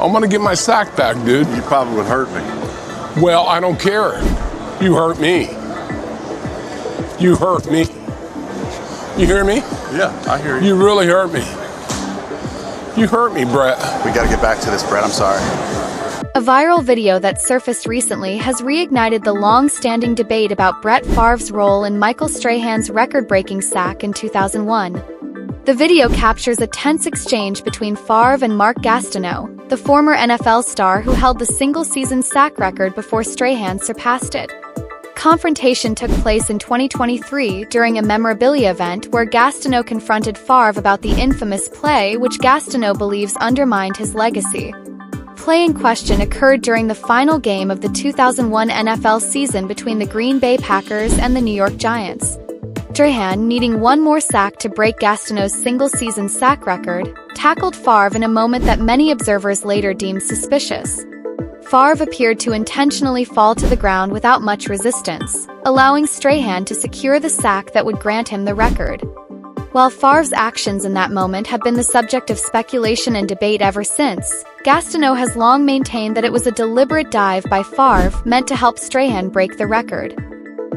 I'm gonna get my sack back, dude. You probably would hurt me. Well, I don't care. You hurt me. You hurt me. You hear me? Yeah, I hear you. You really hurt me. You hurt me, Brett. We gotta get back to this, Brett. I'm sorry. A viral video that surfaced recently has reignited the long-standing debate about Brett Favre's role in Michael Strahan's record-breaking sack in 2001. The video captures a tense exchange between Favre and Gastineau, the former NFL star who held the single-season sack record before Strahan surpassed it. Confrontation took place in 2023 during a memorabilia event where Gastineau confronted Favre about the infamous play which Gastineau believes undermined his legacy. Play in question occurred during the final game of the 2001 NFL season between the Green Bay Packers and the New York Giants. Strahan, needing one more sack to break Gastineau's single-season sack record, tackled Favre in a moment that many observers later deemed suspicious. Favre appeared to intentionally fall to the ground without much resistance, allowing Strahan to secure the sack that would grant him the record. While Favre's actions in that moment have been the subject of speculation and debate ever since, Gastineau has long maintained that it was a deliberate dive by Favre meant to help Strahan break the record.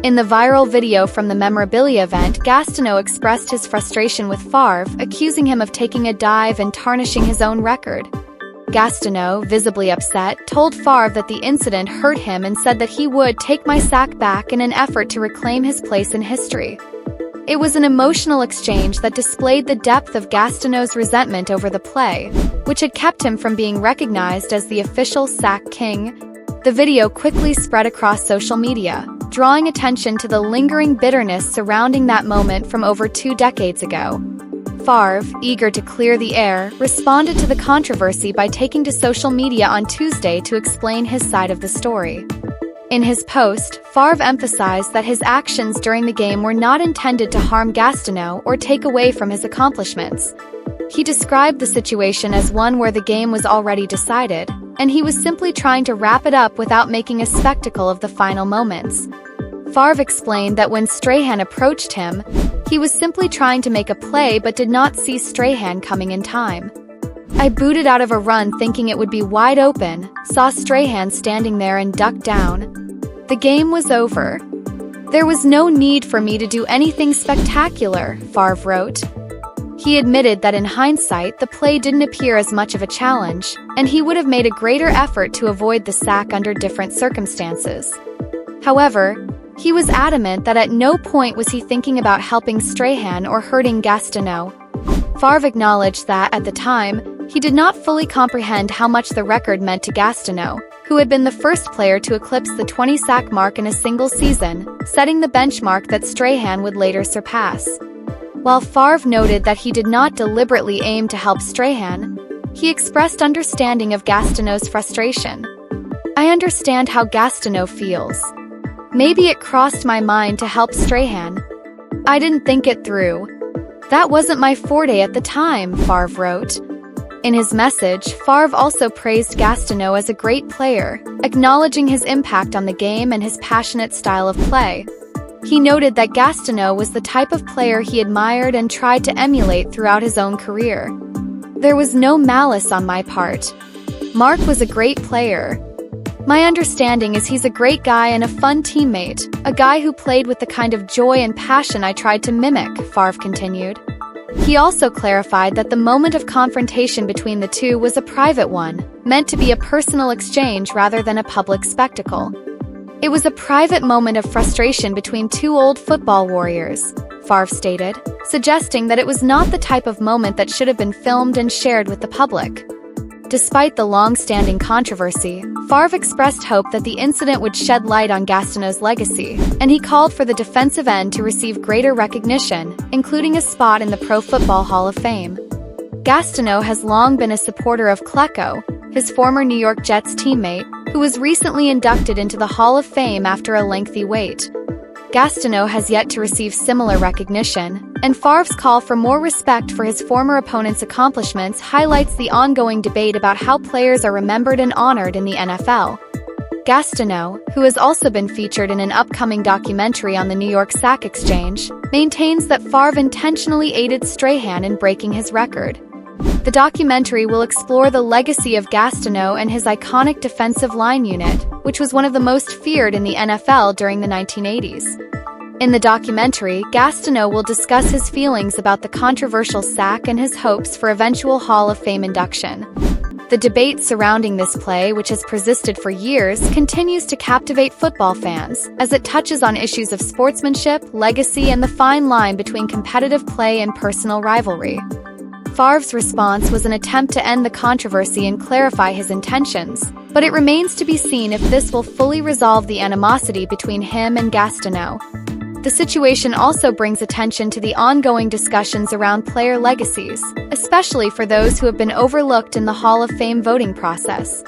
In the viral video from the memorabilia event, Gastineau expressed his frustration with Favre, accusing him of taking a dive and tarnishing his own record. Gastineau, visibly upset, told Favre that the incident hurt him and said that he would take my sack back in an effort to reclaim his place in history. It was an emotional exchange that displayed the depth of Gastineau's resentment over the play, which had kept him from being recognized as the official sack king. The video quickly spread across social media, drawing attention to the lingering bitterness surrounding that moment from over 2 decades ago. Favre, eager to clear the air, responded to the controversy by taking to social media on Tuesday to explain his side of the story. In his post, Favre emphasized that his actions during the game were not intended to harm Gastineau or take away from his accomplishments. He described the situation as one where the game was already decided, and he was simply trying to wrap it up without making a spectacle of the final moments. Favre explained that when Strahan approached him, he was simply trying to make a play but did not see Strahan coming in time. I booted out of a run thinking it would be wide open, saw Strahan standing there and ducked down. The game was over. There was no need for me to do anything spectacular, Favre wrote. He admitted that in hindsight the play didn't appear as much of a challenge, and he would have made a greater effort to avoid the sack under different circumstances. However, he was adamant that at no point was he thinking about helping Strahan or hurting Gastineau. Favre acknowledged that, at the time, he did not fully comprehend how much the record meant to Gastineau, who had been the first player to eclipse the 20-sack mark in a single season, setting the benchmark that Strahan would later surpass. While Favre noted that he did not deliberately aim to help Strahan, he expressed understanding of Gastineau's frustration. I understand how Gastineau feels. Maybe it crossed my mind to help Strahan. I didn't think it through. That wasn't my forte at the time, Favre wrote. In his message, Favre also praised Gastineau as a great player, acknowledging his impact on the game and his passionate style of play. He noted that Gastineau was the type of player he admired and tried to emulate throughout his own career. There was no malice on my part. Mark was a great player. My understanding is he's a great guy and a fun teammate, a guy who played with the kind of joy and passion I tried to mimic, Favre continued. He also clarified that the moment of confrontation between the two was a private one, meant to be a personal exchange rather than a public spectacle. It was a private moment of frustration between two old football warriors, Favre stated, suggesting that it was not the type of moment that should have been filmed and shared with the public. Despite the long-standing controversy, Favre expressed hope that the incident would shed light on Gastineau's legacy, and he called for the defensive end to receive greater recognition, including a spot in the Pro Football Hall of Fame. Gastineau has long been a supporter of Klecko, his former New York Jets teammate, who was recently inducted into the Hall of Fame after a lengthy wait. Gastineau has yet to receive similar recognition, and Favre's call for more respect for his former opponent's accomplishments highlights the ongoing debate about how players are remembered and honored in the NFL. Gastineau, who has also been featured in an upcoming documentary on the New York Sack Exchange, maintains that Favre intentionally aided Strahan in breaking his record. The documentary will explore the legacy of Gastineau and his iconic defensive line unit, which was one of the most feared in the NFL during the 1980s. In the documentary, Gastineau will discuss his feelings about the controversial sack and his hopes for eventual Hall of Fame induction. The debate surrounding this play, which has persisted for years, continues to captivate football fans, as it touches on issues of sportsmanship, legacy, and the fine line between competitive play and personal rivalry. Favre's response was an attempt to end the controversy and clarify his intentions, but it remains to be seen if this will fully resolve the animosity between him and Gastineau. The situation also brings attention to the ongoing discussions around player legacies, especially for those who have been overlooked in the Hall of Fame voting process.